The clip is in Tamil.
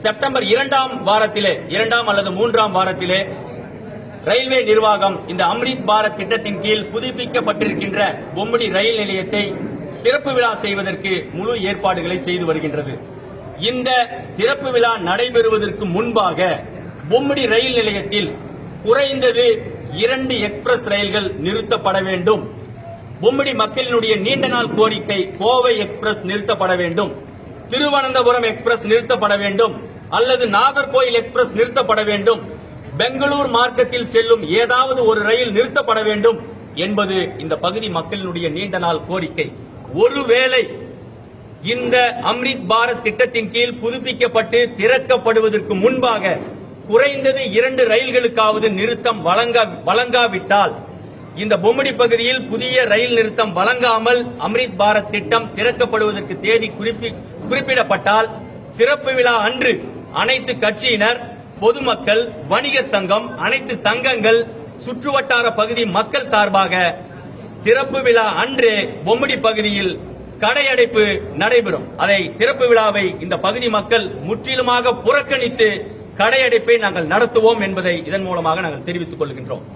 செப்டம்பர் 2ஆம் வாரத்திலே 2ஆம் அல்லது 3ஆம் வாரத்திலே ரயில்வே நிர்வாகம் இந்த அம்ரித் பாரத் திட்டத்தின் கீழ் புதுப்பிக்கப்பட்டிருக்கின்ற பொம்முடி ரயில் நிலையத்தை திறப்பு விழா செய்வதற்கு முழு ஏற்பாடுகளை செய்து வருகின்றது. இந்த திறப்பு விழா நடைபெறுவதற்கு முன்பாக பொம்முடி ரயில் நிலையத்தில் குறைந்தது 2 எக்ஸ்பிரஸ் ரயில்கள் நிறுத்தப்பட வேண்டும். பொம்முடி மக்களினுடைய நீண்ட நாள் கோரிக்கை கோவை எக்ஸ்பிரஸ் நிறுத்தப்பட வேண்டும், திருவனந்தபுரம் எக்ஸ்பிரஸ் நிறுத்தப்பட வேண்டும், அல்லது நாகர்கோயில் எக்ஸ்பிரஸ் நிறுத்தப்பட வேண்டும், பெங்களூர் மார்க்கெட்டில் செல்லும் ஏதாவது ஒரு ரயில் நிறுத்தப்பட வேண்டும் என்பது இந்த பகுதி மக்களினுடைய நீண்ட நாள் கோரிக்கை. ஒருவேளை இந்த அம்ரித் பாரத் திட்டத்தின் கீழ் புதுப்பிக்கப்பட்டு திறக்கப்படுவதற்கு முன்பாக குறைந்தது 2 ரயில்களுக்காவது நிறுத்தம் வழங்காவிட்டால், இந்த பொம்முடி பகுதியில் புதிய ரயில் நிறுத்தம் வழங்காமல் அம்ரித் பாரத் திட்டம் திறக்கப்படுவதற்கு தேதி குறிப்பிடப்பட்டால், திறப்பு விழா அன்று அனைத்து கட்சியினர், பொதுமக்கள், வணிகர் சங்கம், அனைத்து சங்கங்கள், சுற்றுவட்டார பகுதி மக்கள் சார்பாக திறப்பு விழா அன்றே பொம்முடி பகுதியில் கடையடைப்பு நடைபெறும். அதை திறப்பு விழாவை இந்த பகுதி மக்கள் முற்றிலுமாக புறக்கணித்து கடையடைப்பை நாங்கள் நடத்துவோம் என்பதை இதன் மூலமாக நாங்கள் தெரிவித்துக் கொள்கின்றோம்.